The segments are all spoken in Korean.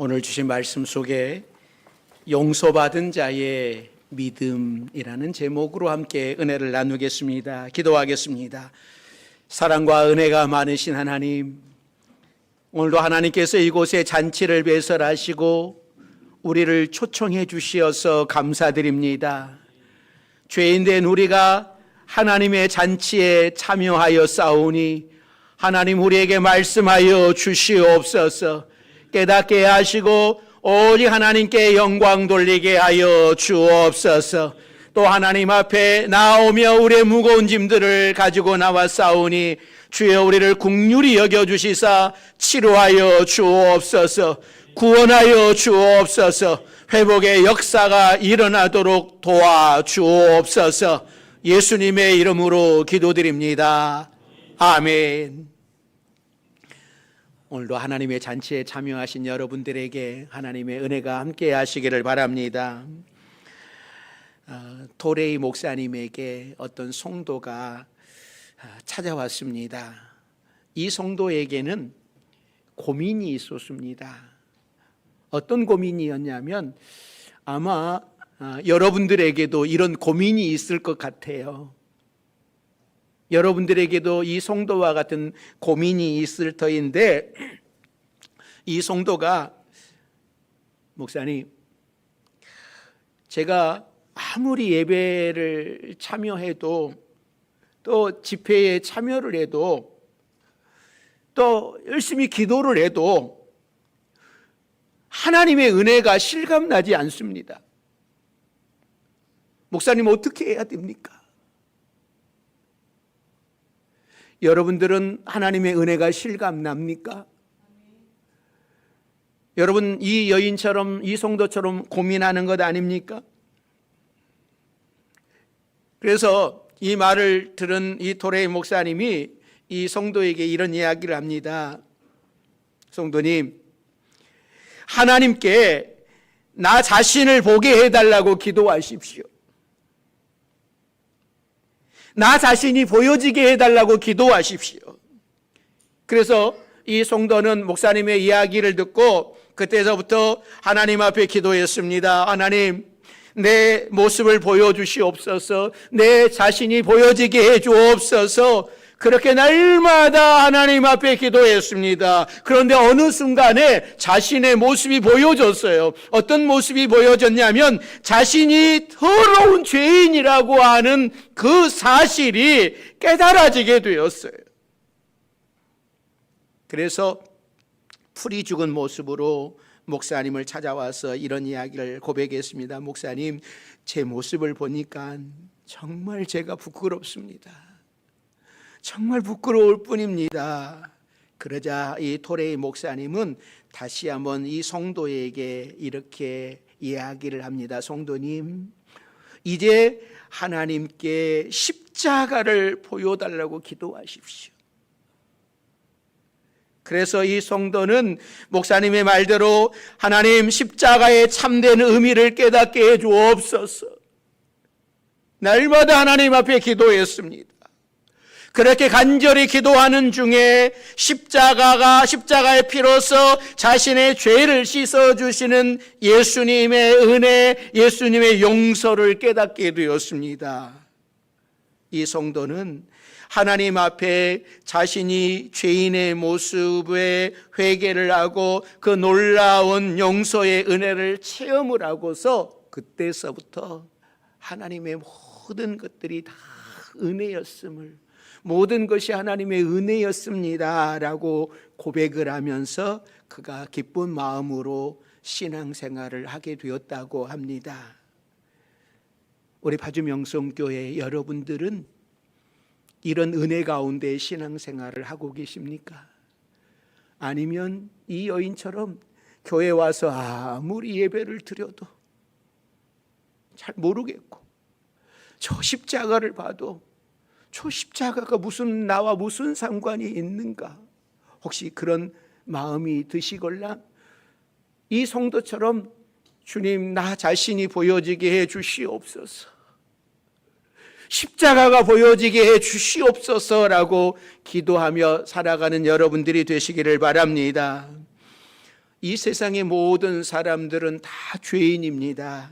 오늘 주신 말씀 속에 용서받은 자의 믿음이라는 제목으로 함께 은혜를 나누겠습니다. 기도하겠습니다. 사랑과 은혜가 많으신 하나님, 오늘도 하나님께서 이곳에 잔치를 배설하시고 우리를 초청해 주시어서 감사드립니다. 죄인된 우리가 하나님의 잔치에 참여하여 싸우니 하나님 우리에게 말씀하여 주시옵소서. 깨닫게 하시고 오직 하나님께 영광 돌리게 하여 주옵소서. 또 하나님 앞에 나오며 우리의 무거운 짐들을 가지고 나와 싸우니 주여 우리를 긍휼히 여겨주시사 치료하여 주옵소서. 구원하여 주옵소서. 회복의 역사가 일어나도록 도와주옵소서. 예수님의 이름으로 기도드립니다. 아멘. 오늘도 하나님의 잔치에 참여하신 여러분들에게 하나님의 은혜가 함께 하시기를 바랍니다. 도레이 목사님에게 어떤 성도가 찾아왔습니다. 이 성도에게는 고민이 있었습니다. 어떤 고민이었냐면 아마 여러분들에게도 이런 고민이 있을 것 같아요. 여러분들에게도 이 성도와 같은 고민이 있을 터인데, 이 성도가 목사님, 제가 아무리 예배를 참여해도 또 집회에 참여를 해도 또 열심히 기도를 해도 하나님의 은혜가 실감나지 않습니다. 목사님 어떻게 해야 됩니까? 여러분들은 하나님의 은혜가 실감납니까? 여러분 이 여인처럼 이 성도처럼 고민하는 것 아닙니까? 그래서 이 말을 들은 이 도레이 목사님이 이 성도에게 이런 이야기를 합니다. 성도님, 하나님께 나 자신을 보게 해달라고 기도하십시오. 나 자신이 보여지게 해달라고 기도하십시오. 그래서 이 성도는 목사님의 이야기를 듣고 그때서부터 하나님 앞에 기도했습니다. 하나님, 내 모습을 보여주시옵소서. 내 자신이 보여지게 해주옵소서. 그렇게 날마다 하나님 앞에 기도했습니다. 그런데 어느 순간에 자신의 모습이 보여졌어요. 어떤 모습이 보여졌냐면 자신이 더러운 죄인이라고 하는 그 사실이 깨달아지게 되었어요. 그래서 풀이 죽은 모습으로 목사님을 찾아와서 이런 이야기를 고백했습니다. 목사님, 제 모습을 보니까 정말 제가 부끄럽습니다. 정말 부끄러울 뿐입니다. 그러자 이 토레이 목사님은 다시 한번 이 성도에게 이렇게 이야기를 합니다. 성도님, 이제 하나님께 십자가를 보여달라고 기도하십시오. 그래서 이 성도는 목사님의 말대로 하나님 십자가의 참된 의미를 깨닫게 해주옵소서. 날마다 하나님 앞에 기도했습니다. 그렇게 간절히 기도하는 중에 십자가의 피로서 자신의 죄를 씻어주시는 예수님의 은혜, 예수님의 용서를 깨닫게 되었습니다. 이 성도는 하나님 앞에 자신이 죄인의 모습에 회개를 하고 그 놀라운 용서의 은혜를 체험을 하고서 그때서부터 하나님의 모든 것들이 다 은혜였음을, 모든 것이 하나님의 은혜였습니다 라고 고백을 하면서 그가 기쁜 마음으로 신앙생활을 하게 되었다고 합니다. 우리 파주명성교회 여러분들은 이런 은혜 가운데 신앙생활을 하고 계십니까? 아니면 이 여인처럼 교회 와서 아무리 예배를 드려도 잘 모르겠고 저 십자가를 봐도 저 십자가가 나와 무슨 상관이 있는가? 혹시 그런 마음이 드시걸라 이 성도처럼 주님, 나 자신이 보여지게 해 주시옵소서. 십자가가 보여지게 해 주시옵소서라고 기도하며 살아가는 여러분들이 되시기를 바랍니다. 이 세상의 모든 사람들은 다 죄인입니다.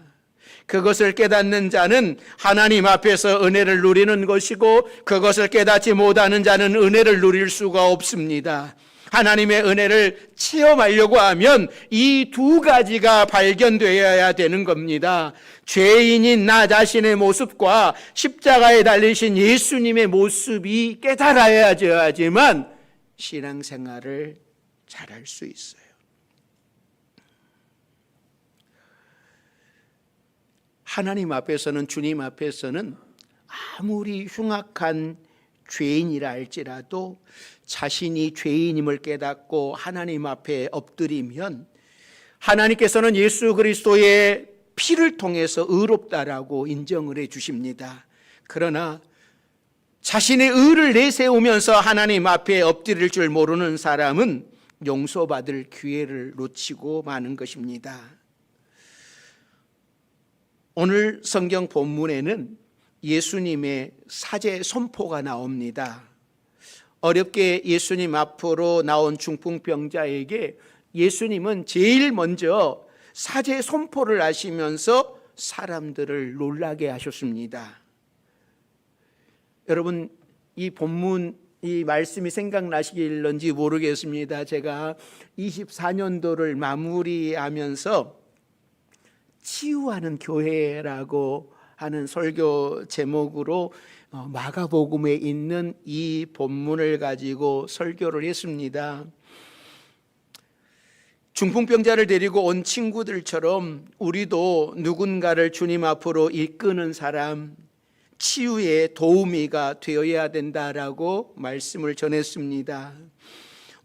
그것을 깨닫는 자는 하나님 앞에서 은혜를 누리는 것이고, 그것을 깨닫지 못하는 자는 은혜를 누릴 수가 없습니다. 하나님의 은혜를 체험하려고 하면 이 두 가지가 발견되어야 되는 겁니다. 죄인인 나 자신의 모습과 십자가에 달리신 예수님의 모습이 깨달아야지만 신앙생활을 잘할 수 있어요. 하나님 앞에서는, 주님 앞에서는 아무리 흉악한 죄인이라 할지라도 자신이 죄인임을 깨닫고 하나님 앞에 엎드리면 하나님께서는 예수 그리스도의 피를 통해서 의롭다라고 인정을 해 주십니다. 그러나 자신의 의를 내세우면서 하나님 앞에 엎드릴 줄 모르는 사람은 용서받을 기회를 놓치고 마는 것입니다. 오늘 성경 본문에는 예수님의 사제 선포가 나옵니다. 어렵게 예수님 앞으로 나온 중풍병자에게 예수님은 제일 먼저 사제 선포를 하시면서 사람들을 놀라게 하셨습니다. 여러분, 이 본문, 이 말씀이 생각나시길런지 모르겠습니다. 제가 24년도를 마무리하면서 치유하는 교회라고 하는 설교 제목으로 마가복음에 있는 이 본문을 가지고 설교를 했습니다. 중풍병자를 데리고 온 친구들처럼 우리도 누군가를 주님 앞으로 이끄는 사람, 치유의 도우미가 되어야 된다라고 말씀을 전했습니다.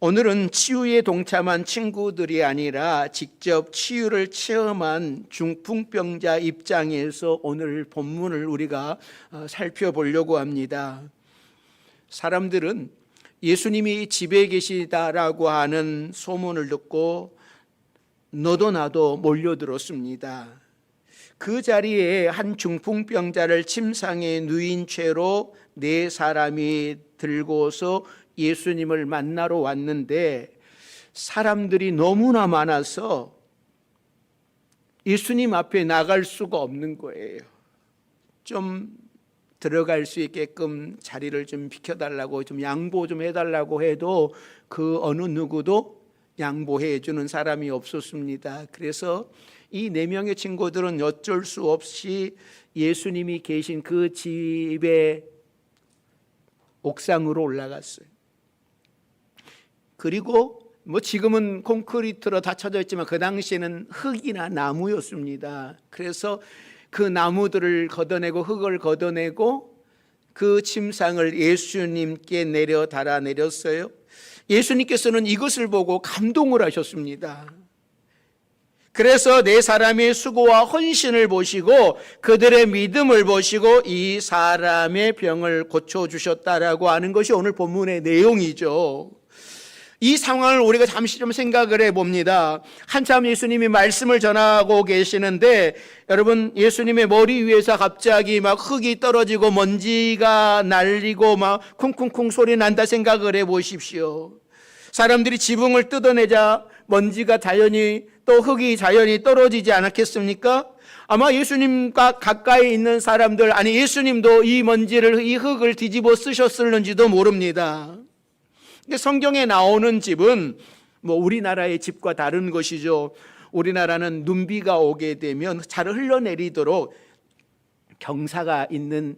오늘은 치유에 동참한 친구들이 아니라 직접 치유를 체험한 중풍병자 입장에서 오늘 본문을 우리가 살펴보려고 합니다. 사람들은 예수님이 집에 계시다라고 하는 소문을 듣고 너도 나도 몰려들었습니다. 그 자리에 한 중풍병자를 침상에 누인 채로 네 사람이 들고서 예수님을 만나러 왔는데 사람들이 너무나 많아서 예수님 앞에 나갈 수가 없는 거예요. 좀 들어갈 수 있게끔 자리를 좀 비켜달라고, 좀 양보 좀 해달라고 해도 그 어느 누구도 양보해 주는 사람이 없었습니다. 그래서 이 네 명의 친구들은 어쩔 수 없이 예수님이 계신 그 집의 옥상으로 올라갔어요. 그리고 지금은 콘크리트로 다 쳐져 있지만 그 당시에는 흙이나 나무였습니다. 그래서 그 나무들을 걷어내고 흙을 걷어내고 그 침상을 예수님께 달아내렸어요. 예수님께서는 이것을 보고 감동을 하셨습니다. 그래서 네 사람의 수고와 헌신을 보시고 그들의 믿음을 보시고 이 사람의 병을 고쳐주셨다라고 하는 것이 오늘 본문의 내용이죠. 이 상황을 우리가 잠시 좀 생각을 해봅니다. 한참 예수님이 말씀을 전하고 계시는데 여러분, 예수님의 머리 위에서 갑자기 막 흙이 떨어지고 먼지가 날리고 막 쿵쿵쿵 소리 난다 생각을 해보십시오. 사람들이 지붕을 뜯어내자 먼지가 자연히, 또 흙이 자연히 떨어지지 않았겠습니까? 아마 예수님과 가까이 있는 사람들, 아니 예수님도 이 먼지를, 이 흙을 뒤집어 쓰셨을는지도 모릅니다. 성경에 나오는 집은 우리나라의 집과 다른 것이죠. 우리나라는 눈비가 오게 되면 잘 흘러내리도록 경사가 있는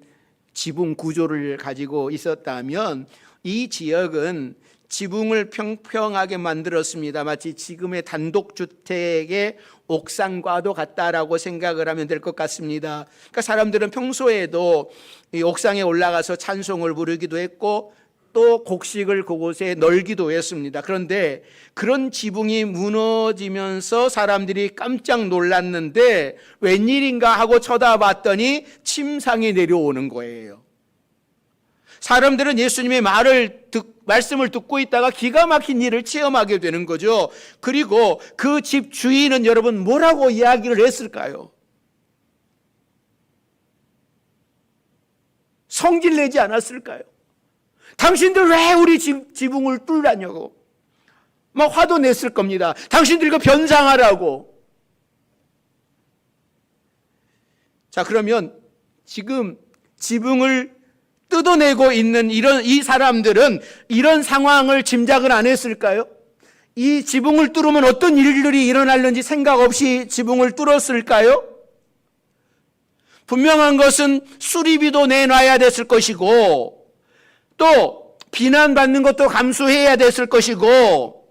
지붕 구조를 가지고 있었다면 이 지역은 지붕을 평평하게 만들었습니다. 마치 지금의 단독주택의 옥상과도 같다라고 생각을 하면 될 것 같습니다. 그러니까 사람들은 평소에도 이 옥상에 올라가서 찬송을 부르기도 했고 또 곡식을 그곳에 널기도 했습니다. 그런데 그런 지붕이 무너지면서 사람들이 깜짝 놀랐는데 웬일인가 하고 쳐다봤더니 침상이 내려오는 거예요. 사람들은 예수님의 말씀을 듣고 있다가 기가 막힌 일을 체험하게 되는 거죠. 그리고 그 집 주인은 여러분 뭐라고 이야기를 했을까요? 성질 내지 않았을까요? 당신들 왜 우리 지붕을 뚫으냐고. 막 화도 냈을 겁니다. 당신들 이거 변상하라고. 자, 그러면 지금 지붕을 뜯어내고 있는 이 사람들은 이런 상황을 짐작을 안 했을까요? 이 지붕을 뚫으면 어떤 일들이 일어날는지 생각 없이 지붕을 뚫었을까요? 분명한 것은 수리비도 내놔야 됐을 것이고, 또 비난받는 것도 감수해야 됐을 것이고,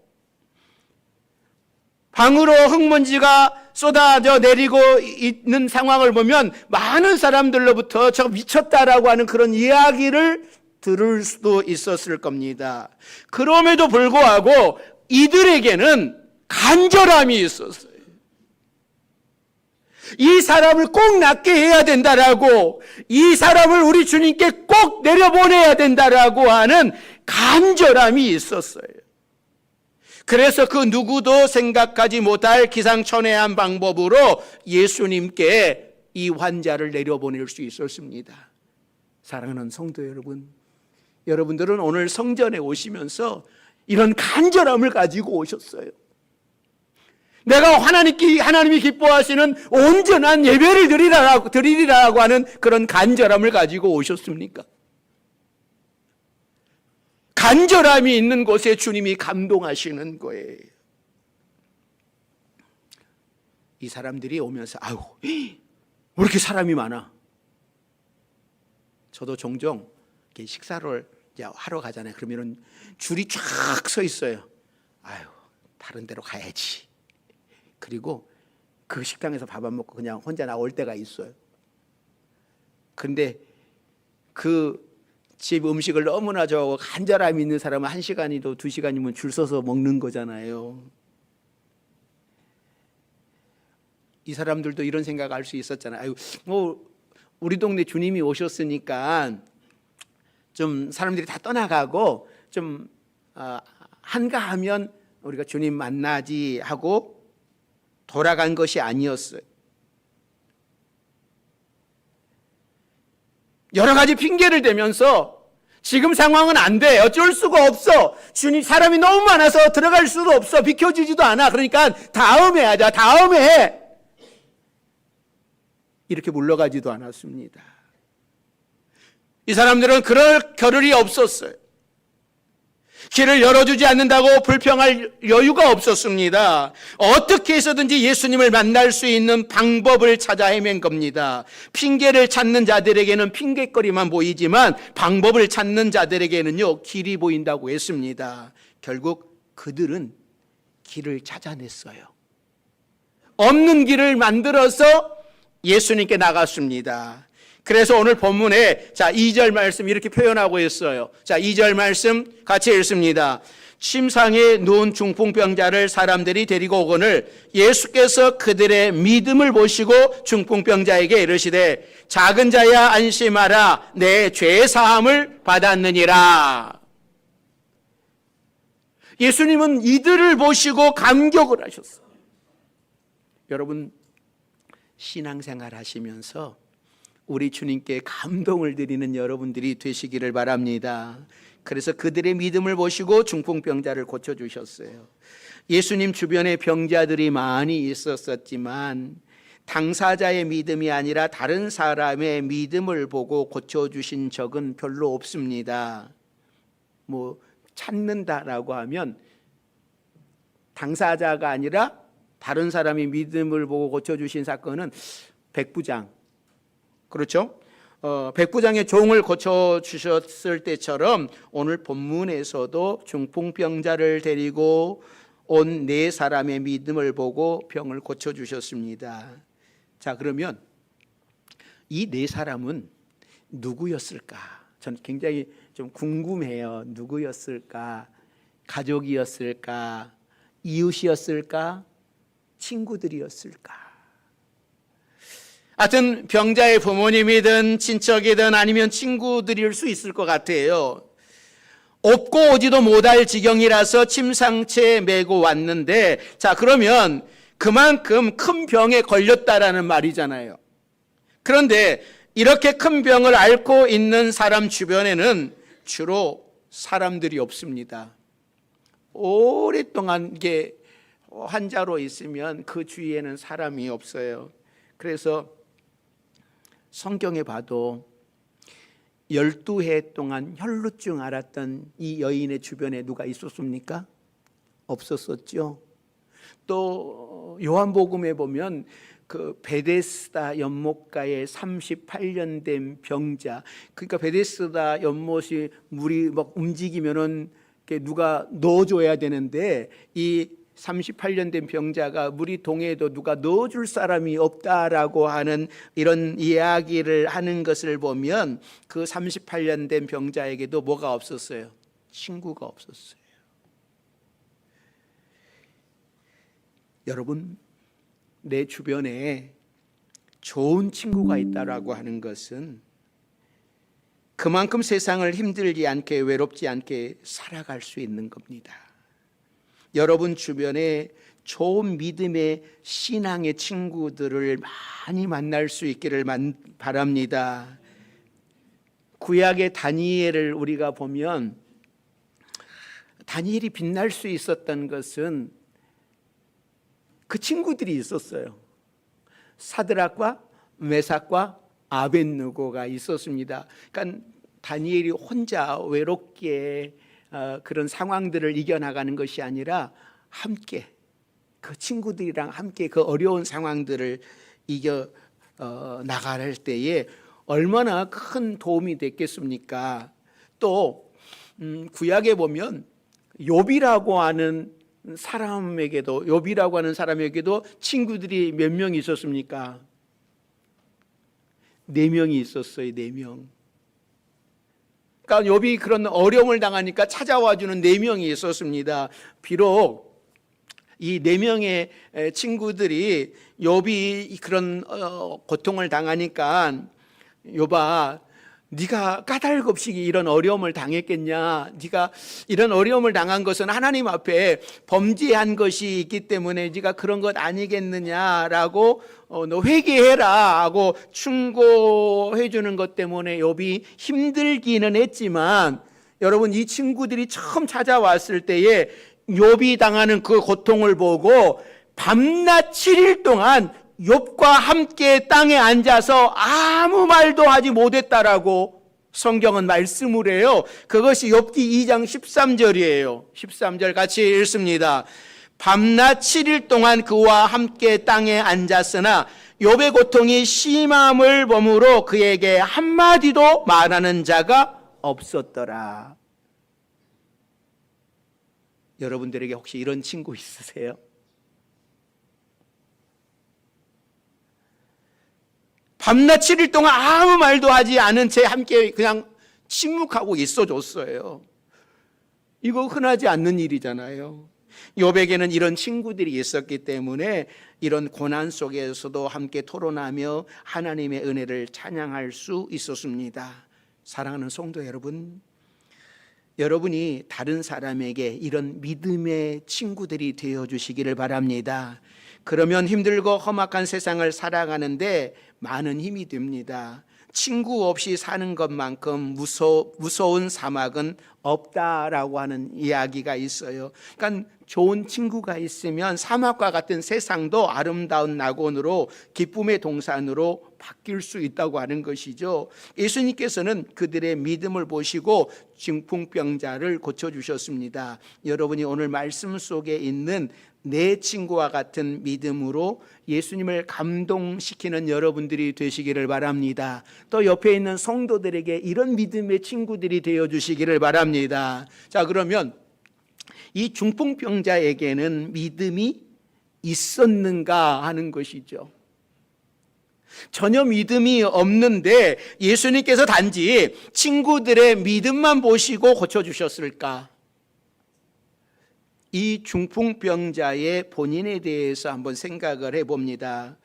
방으로 흙먼지가 쏟아져 내리고 있는 상황을 보면 많은 사람들로부터 저 미쳤다라고 하는 그런 이야기를 들을 수도 있었을 겁니다. 그럼에도 불구하고 이들에게는 간절함이 있었어요. 이 사람을 꼭 낫게 해야 된다라고, 이 사람을 우리 주님께 꼭 내려보내야 된다라고 하는 간절함이 있었어요. 그래서 그 누구도 생각하지 못할 기상천외한 방법으로 예수님께 이 환자를 내려보낼 수 있었습니다. 사랑하는 성도 여러분, 여러분들은 오늘 성전에 오시면서 이런 간절함을 가지고 오셨어요. 내가 하나님이 기뻐하시는 온전한 예배를 드리리라고 하는 그런 간절함을 가지고 오셨습니까? 간절함이 있는 곳에 주님이 감동하시는 거예요. 이 사람들이 오면서 아유, 왜 이렇게 사람이 많아? 저도 종종 이렇게 식사를 하러 가잖아요. 그러면 줄이 쫙 서 있어요. 아유, 다른 데로 가야지. 그리고 그 식당에서 밥 안 먹고 그냥 혼자 나올 때가 있어요. 근데 그 집 음식을 너무나 좋아하고 간절함이 있는 사람은 1시간이도 2시간이면 줄 서서 먹는 거잖아요. 이 사람들도 이런 생각할 수 있었잖아요. 아유, 뭐 우리 동네 주님이 오셨으니까 좀 사람들이 다 떠나가고 좀 한가하면 우리가 주님 만나지 하고 돌아간 것이 아니었어요. 여러 가지 핑계를 대면서 지금 상황은 안 돼. 어쩔 수가 없어. 주님, 사람이 너무 많아서 들어갈 수도 없어. 비켜주지도 않아. 그러니까 다음에 하자. 다음에 해. 이렇게 물러가지도 않았습니다. 이 사람들은 그럴 겨를이 없었어요. 길을 열어주지 않는다고 불평할 여유가 없었습니다. 어떻게 해서든지 예수님을 만날 수 있는 방법을 찾아 헤맨 겁니다. 핑계를 찾는 자들에게는 핑계거리만 보이지만 방법을 찾는 자들에게는요, 길이 보인다고 했습니다. 결국 그들은 길을 찾아냈어요. 없는 길을 만들어서 예수님께 나갔습니다. 그래서 오늘 본문에 2절 말씀 이렇게 표현하고 있어요. 2절 말씀 같이 읽습니다. 침상에 누운 중풍병자를 사람들이 데리고 오거늘 예수께서 그들의 믿음을 보시고 중풍병자에게 이르시되 작은 자야 안심하라 내 죄 사함을 받았느니라. 예수님은 이들을 보시고 감격을 하셨어요. 여러분, 신앙생활 하시면서 우리 주님께 감동을 드리는 여러분들이 되시기를 바랍니다. 그래서 그들의 믿음을 보시고 중풍병자를 고쳐주셨어요. 예수님 주변에 병자들이 많이 있었지만 당사자의 믿음이 아니라 다른 사람의 믿음을 보고 고쳐주신 적은 별로 없습니다. 뭐 찾는다라고 하면 당사자가 아니라 다른 사람이 믿음을 보고 고쳐주신 사건은 백부장, 그렇죠? 백부장의 종을 고쳐주셨을 때처럼 오늘 본문에서도 중풍병자를 데리고 온 4사람의 믿음을 보고 병을 고쳐주셨습니다. 자, 그러면 이 4사람은 누구였을까? 저는 굉장히 좀 궁금해요. 누구였을까? 가족이었을까? 이웃이었을까? 친구들이었을까? 하여튼 병자의 부모님이든 친척이든 아니면 친구들일 수 있을 것 같아요. 없고 오지도 못할 지경이라서 침상채에 메고 왔는데, 자, 그러면 그만큼 큰 병에 걸렸다라는 말이잖아요. 그런데 이렇게 큰 병을 앓고 있는 사람 주변에는 주로 사람들이 없습니다. 오랫동안 이게 환자로 있으면 그 주위에는 사람이 없어요. 그래서 성경에 봐도 12해 동안 혈루증 앓았던 이 여인의 주변에 누가 있었습니까? 없었었죠. 또 요한복음에 보면 그 베데스다 연못가에 38년 된 병자, 그러니까 베데스다 연못이 물이 막 움직이면은 누가 넣어줘야 되는데 이 38년 된 병자가 물이 동해도 누가 넣어줄 사람이 없다라고 하는 이런 이야기를 하는 것을 보면 그 38년 된 병자에게도 뭐가 없었어요? 친구가 없었어요. 여러분, 내 주변에 좋은 친구가 있다라고 하는 것은 그만큼 세상을 힘들지 않게, 외롭지 않게 살아갈 수 있는 겁니다. 여러분 주변에 좋은 믿음의 신앙의 친구들을 많이 만날 수 있기를 바랍니다. 구약의 다니엘을 우리가 보면 다니엘이 빛날 수 있었던 것은 그 친구들이 있었어요. 사드락과 메삭과 아벳느고가 있었습니다. 그러니까 다니엘이 혼자 외롭게 그런 상황들을 이겨나가는 것이 아니라 함께 그 친구들이랑 함께 그 어려운 상황들을 이겨 나갈 때에 얼마나 큰 도움이 됐겠습니까? 또 구약에 보면 욥이라고 하는 사람에게도 친구들이 몇 명 있었습니까? 4명이 있었어요. 4명. 그러니까 욥이 그런 어려움을 당하니까 찾아와주는 4명이 있었습니다. 비록 이 4명의 친구들이 욥이 그런 고통을 당하니까 욥아, 네가 까닭없이 이런 어려움을 당했겠냐? 네가 이런 어려움을 당한 것은 하나님 앞에 범죄한 것이 있기 때문에 네가 그런 것 아니겠느냐라고 너 회개해라 하고 충고해 주는 것 때문에 욥이 힘들기는 했지만, 여러분 이 친구들이 처음 찾아왔을 때에 욥이 당하는 그 고통을 보고 밤낮 7일 동안 욥과 함께 땅에 앉아서 아무 말도 하지 못했다라고 성경은 말씀을 해요. 그것이 욥기 2장 13절이에요. 13절 같이 읽습니다. 밤낮 7일 동안 그와 함께 땅에 앉았으나 욥의 고통이 심함을 보므로 그에게 한마디도 말하는 자가 없었더라. 여러분들에게 혹시 이런 친구 있으세요? 밤낮 7일 동안 아무 말도 하지 않은 채 함께 그냥 침묵하고 있어줬어요. 이거 흔하지 않는 일이잖아요. 욥에게는 이런 친구들이 있었기 때문에 이런 고난 속에서도 함께 토론하며 하나님의 은혜를 찬양할 수 있었습니다. 사랑하는 성도 여러분, 여러분이 다른 사람에게 이런 믿음의 친구들이 되어주시기를 바랍니다. 그러면 힘들고 험악한 세상을 살아가는데 많은 힘이 됩니다. 친구 없이 사는 것만큼 무서운 사막은 없다라고 하는 이야기가 있어요. 그러니까 좋은 친구가 있으면 사막과 같은 세상도 아름다운 낙원으로 기쁨의 동산으로 바뀔 수 있다고 하는 것이죠. 예수님께서는 그들의 믿음을 보시고 중풍병자를 고쳐주셨습니다. 여러분이 오늘 말씀 속에 있는 내 친구와 같은 믿음으로 예수님을 감동시키는 여러분들이 되시기를 바랍니다. 또 옆에 있는 성도들에게 이런 믿음의 친구들이 되어주시기를 바랍니다. 자, 그러면 이 중풍병자에게는 믿음이 있었는가 하는 것이죠. 전혀 믿음이 없는데 예수님께서 단지 친구들의 믿음만 보시고 고쳐주셨을까? 이 중풍병자의 본인에 대해서 한번 생각을 해봅니다.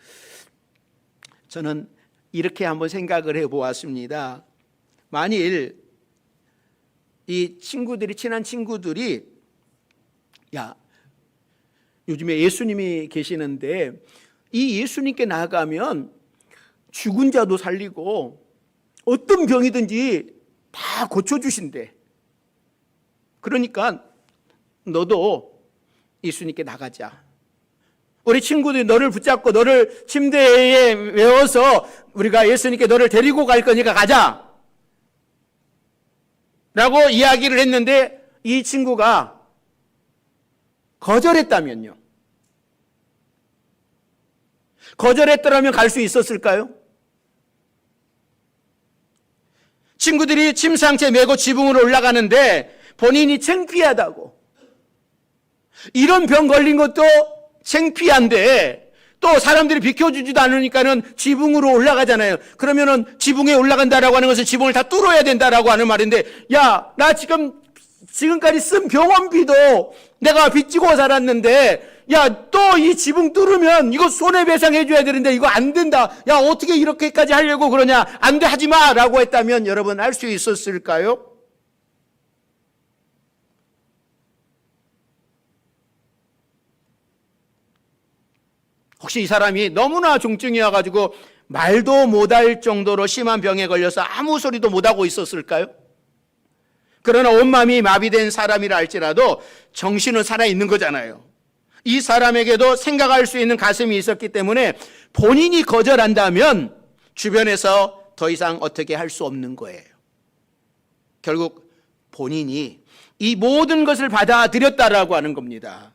저는 이렇게 한번 생각을 해보았습니다. 만일 이 친구들이, 친한 친구들이, 야, 요즘에 예수님이 계시는데 이 예수님께 나가면 죽은 자도 살리고 어떤 병이든지 다 고쳐주신대. 그러니까 너도 예수님께 나가자. 우리 친구들이 너를 붙잡고 너를 침대에 메워서 우리가 예수님께 너를 데리고 갈 거니까 가자 라고 이야기를 했는데 이 친구가 거절했다면요, 거절했더라면 갈 수 있었을까요? 친구들이 침상째 메고 지붕으로 올라가는데 본인이 창피하다고, 이런 병 걸린 것도 창피한데 또 사람들이 비켜주지도 않으니까는 지붕으로 올라가잖아요. 그러면은 지붕에 올라간다라고 하는 것은 지붕을 다 뚫어야 된다라고 하는 말인데, 야, 나 지금까지 쓴 병원비도 내가 빚지고 살았는데, 야, 또 이 지붕 뚫으면 이거 손해배상 해줘야 되는데 이거 안 된다. 야, 어떻게 이렇게까지 하려고 그러냐. 안 돼, 하지 마. 라고 했다면 여러분 할 수 있었을까요? 혹시 이 사람이 너무나 중증이어가지고 말도 못할 정도로 심한 병에 걸려서 아무 소리도 못하고 있었을까요? 그러나 온몸이 마비된 사람이라 할지라도 정신은 살아있는 거잖아요. 이 사람에게도 생각할 수 있는 가슴이 있었기 때문에 본인이 거절한다면 주변에서 더 이상 어떻게 할 수 없는 거예요. 결국 본인이 이 모든 것을 받아들였다라고 하는 겁니다.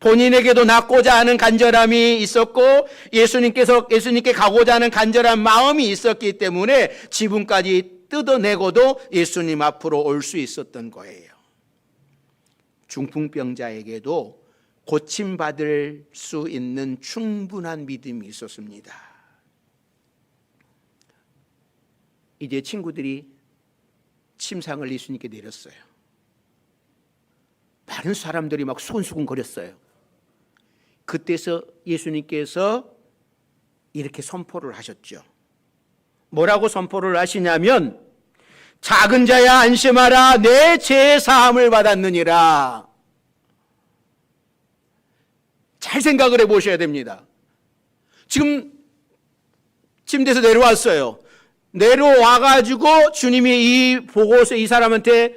본인에게도 낫고자 하는 간절함이 있었고 예수님께 가고자 하는 간절한 마음이 있었기 때문에 지붕까지 뜯어내고도 예수님 앞으로 올 수 있었던 거예요. 중풍병자에게도 고침받을 수 있는 충분한 믿음이 있었습니다. 이제 친구들이 침상을 예수님께 내렸어요. 많은 사람들이 막 수근수근거렸어요. 그때서 예수님께서 이렇게 선포를 하셨죠. 뭐라고 선포를 하시냐면, 작은 자야 안심하라, 내 죄 사함을 받았느니라. 잘 생각을 해보셔야 됩니다. 지금 침대에서 내려왔어요. 내려와가지고 주님이 이 보고서 이 사람한테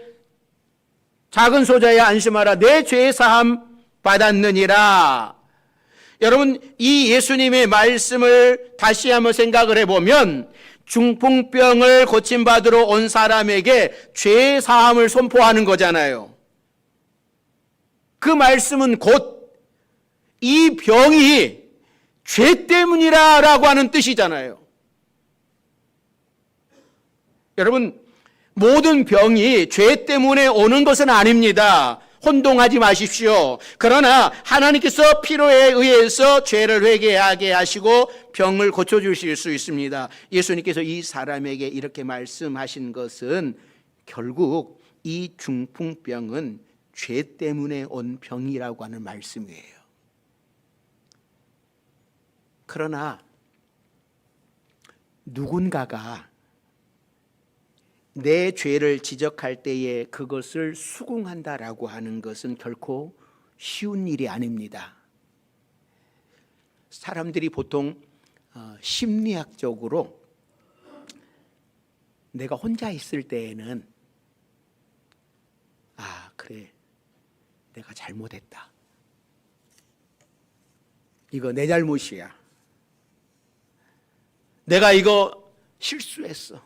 작은 소자야 안심하라, 내 죄 사함 받았느니라. 여러분, 이 예수님의 말씀을 다시 한번 생각을 해보면 중풍병을 고침받으러 온 사람에게 죄 사함을 선포하는 거잖아요. 그 말씀은 곧 이 병이 죄 때문이라고 하는 뜻이잖아요. 여러분, 모든 병이 죄 때문에 오는 것은 아닙니다. 혼동하지 마십시오. 그러나 하나님께서 필요에 의해서 죄를 회개하게 하시고 병을 고쳐주실 수 있습니다. 예수님께서 이 사람에게 이렇게 말씀하신 것은 결국 이 중풍병은 죄 때문에 온 병이라고 하는 말씀이에요. 그러나 누군가가 내 죄를 지적할 때에 그것을 수긍한다라고 하는 것은 결코 쉬운 일이 아닙니다. 사람들이 보통 심리학적으로 내가 혼자 있을 때에는 그래, 내가 잘못했다, 이거 내 잘못이야, 내가 이거 실수했어,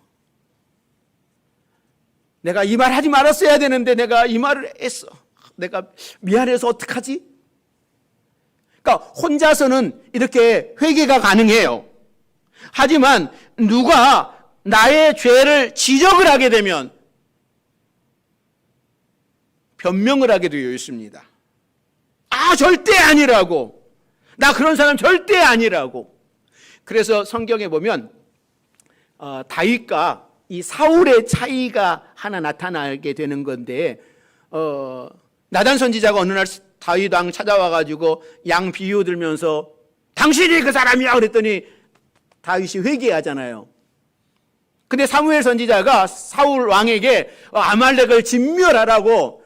내가 이 말 하지 말았어야 되는데 내가 이 말을 했어, 내가 미안해서 어떡하지? 그러니까 혼자서는 이렇게 회개가 가능해요. 하지만 누가 나의 죄를 지적을 하게 되면 변명을 하게 되어 있습니다. 절대 아니라고, 나 그런 사람 절대 아니라고. 그래서 성경에 보면 다윗과 이 사울의 차이가 하나 나타나게 되는 건데, 나단 선지자가 어느 날 다윗 왕 찾아와가지고 양 비유들면서 당신이 그 사람이야 그랬더니 다윗이 회개하잖아요. 근데 사무엘 선지자가 사울 왕에게 아말렉을 진멸하라고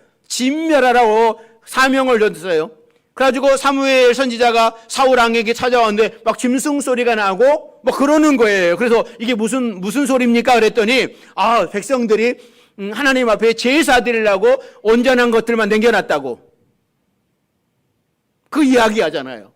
사명을 줬어요. 그래가지고 사무엘 선지자가 사울 왕에게 찾아왔는데 막 짐승 소리가 나고 막 그러는 거예요. 그래서 이게 무슨 소리입니까? 그랬더니 백성들이 하나님 앞에 제사 드리려고 온전한 것들만 남겨놨다고. 그 이야기 하잖아요.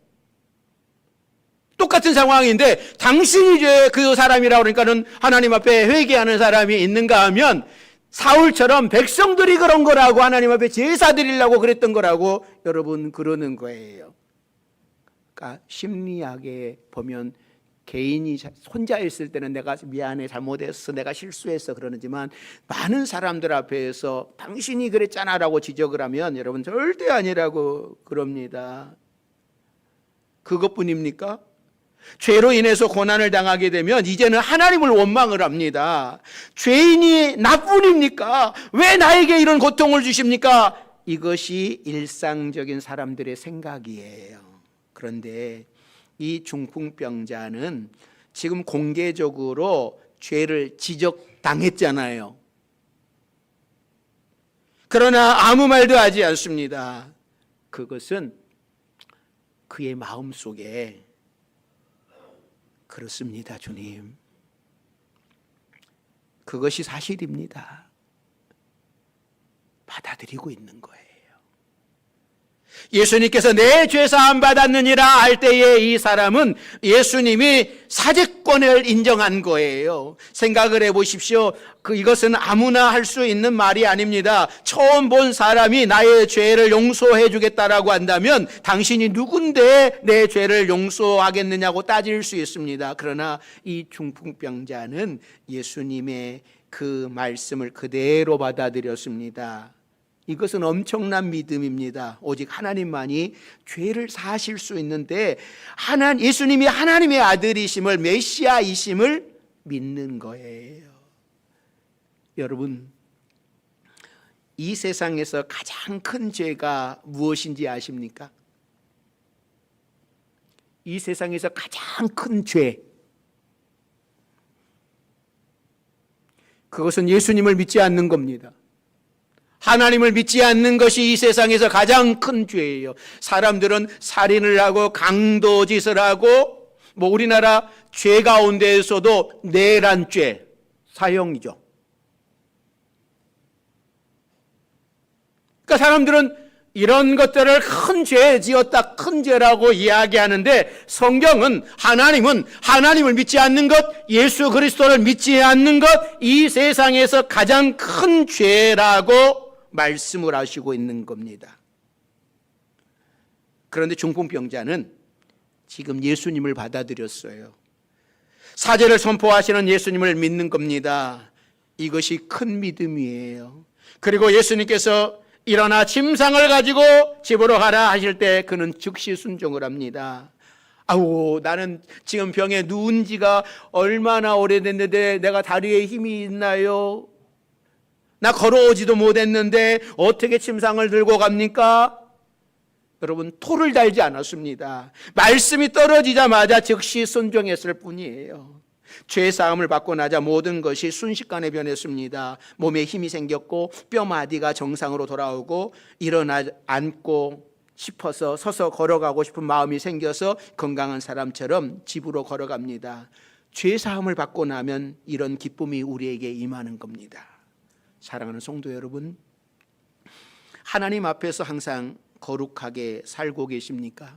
똑같은 상황인데 당신이 이제 그 사람이라고 그러니까는 하나님 앞에 회개하는 사람이 있는가 하면 사울처럼 백성들이 그런 거라고 하나님 앞에 제사 드리려고 그랬던 거라고 여러분 그러는 거예요. 그러니까 심리학에 보면 개인이 혼자 있을 때는 내가 미안해, 잘못했어, 내가 실수했어 그러지만 많은 사람들 앞에서 당신이 그랬잖아 라고 지적을 하면 여러분 절대 아니라고 그럽니다. 그것뿐입니까? 죄로 인해서 고난을 당하게 되면 이제는 하나님을 원망을 합니다. 죄인이 나뿐입니까? 왜 나에게 이런 고통을 주십니까? 이것이 일상적인 사람들의 생각이에요. 그런데 이 중풍병자는 지금 공개적으로 죄를 지적당했잖아요. 그러나 아무 말도 하지 않습니다. 그것은 그의 마음속에 그렇습니다, 주님. 그것이 사실입니다. 받아들이고 있는 거예요. 예수님께서 내 죄 사함 받았느니라 할 때에 이 사람은 예수님이 사죄권을 인정한 거예요. 생각을 해보십시오. 이것은 아무나 할 수 있는 말이 아닙니다. 처음 본 사람이 나의 죄를 용서해 주겠다라고 한다면 당신이 누군데 내 죄를 용서하겠느냐고 따질 수 있습니다. 그러나 이 중풍병자는 예수님의 그 말씀을 그대로 받아들였습니다. 이것은 엄청난 믿음입니다. 오직 하나님만이 죄를 사하실 수 있는데 예수님이 하나님의 아들이심을, 메시아이심을 믿는 거예요. 여러분, 이 세상에서 가장 큰 죄가 무엇인지 아십니까? 이 세상에서 가장 큰 죄, 그것은 예수님을 믿지 않는 겁니다. 하나님을 믿지 않는 것이 이 세상에서 가장 큰 죄예요. 사람들은 살인을 하고 강도짓을 하고 우리나라 죄 가운데에서도 내란죄 사형이죠. 그러니까 사람들은 이런 것들을 큰 죄 지었다, 큰 죄라고 이야기하는데 성경은 하나님을 믿지 않는 것, 예수 그리스도를 믿지 않는 것, 이 세상에서 가장 큰 죄라고 말씀을 하시고 있는 겁니다. 그런데 중풍병자는 지금 예수님을 받아들였어요. 사죄를 선포하시는 예수님을 믿는 겁니다. 이것이 큰 믿음이에요. 그리고 예수님께서 일어나 침상을 가지고 집으로 가라 하실 때 그는 즉시 순종을 합니다. 아우, 나는 지금 병에 누운 지가 얼마나 오래됐는데 내가 다리에 힘이 있나요? 나 걸어오지도 못했는데 어떻게 침상을 들고 갑니까? 여러분, 토를 달지 않았습니다. 말씀이 떨어지자마자 즉시 순종했을 뿐이에요. 죄사함을 받고 나자 모든 것이 순식간에 변했습니다. 몸에 힘이 생겼고 뼈마디가 정상으로 돌아오고 일어나 앉고 싶어서 서서 걸어가고 싶은 마음이 생겨서 건강한 사람처럼 집으로 걸어갑니다. 죄사함을 받고 나면 이런 기쁨이 우리에게 임하는 겁니다. 사랑하는 성도 여러분, 하나님 앞에서 항상 거룩하게 살고 계십니까?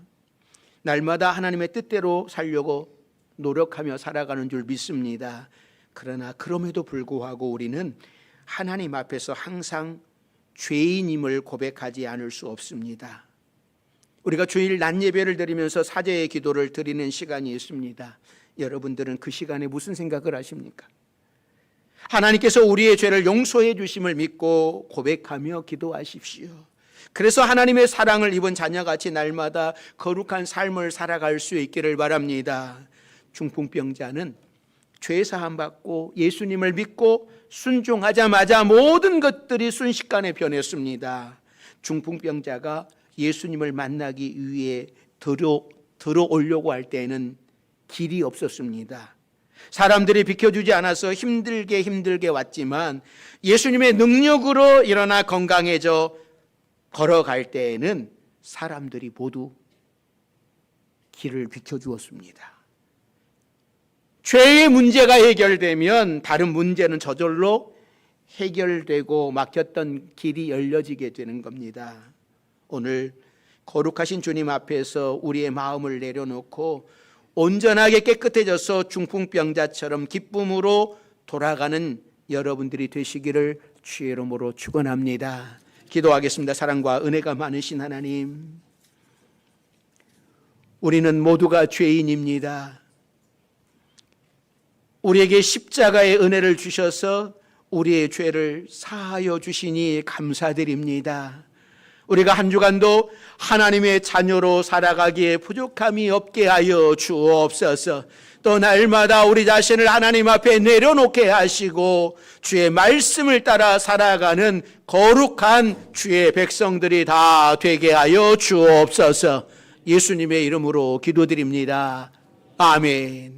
날마다 하나님의 뜻대로 살려고 노력하며 살아가는 줄 믿습니다. 그러나 그럼에도 불구하고 우리는 하나님 앞에서 항상 죄인임을 고백하지 않을 수 없습니다. 우리가 주일 낮 예배를 드리면서 사죄의 기도를 드리는 시간이 있습니다. 여러분들은 그 시간에 무슨 생각을 하십니까? 하나님께서 우리의 죄를 용서해 주심을 믿고 고백하며 기도하십시오. 그래서 하나님의 사랑을 입은 자녀같이 날마다 거룩한 삶을 살아갈 수 있기를 바랍니다. 중풍병자는 죄사함 받고 예수님을 믿고 순종하자마자 모든 것들이 순식간에 변했습니다. 중풍병자가 예수님을 만나기 위해 들어오려고 할 때에는 길이 없었습니다. 사람들이 비켜주지 않아서 힘들게 왔지만 예수님의 능력으로 일어나 건강해져 걸어갈 때에는 사람들이 모두 길을 비켜주었습니다. 죄의 문제가 해결되면 다른 문제는 저절로 해결되고 막혔던 길이 열려지게 되는 겁니다. 오늘 거룩하신 주님 앞에서 우리의 마음을 내려놓고 온전하게 깨끗해져서 중풍병자처럼 기쁨으로 돌아가는 여러분들이 되시기를 주의 이름으로 축원합니다. 기도하겠습니다. 사랑과 은혜가 많으신 하나님, 우리는 모두가 죄인입니다. 우리에게 십자가의 은혜를 주셔서 우리의 죄를 사하여 주시니 감사드립니다. 우리가 한 주간도 하나님의 자녀로 살아가기에 부족함이 없게 하여 주옵소서. 또 날마다 우리 자신을 하나님 앞에 내려놓게 하시고 주의 말씀을 따라 살아가는 거룩한 주의 백성들이 다 되게 하여 주옵소서. 예수님의 이름으로 기도드립니다. 아멘.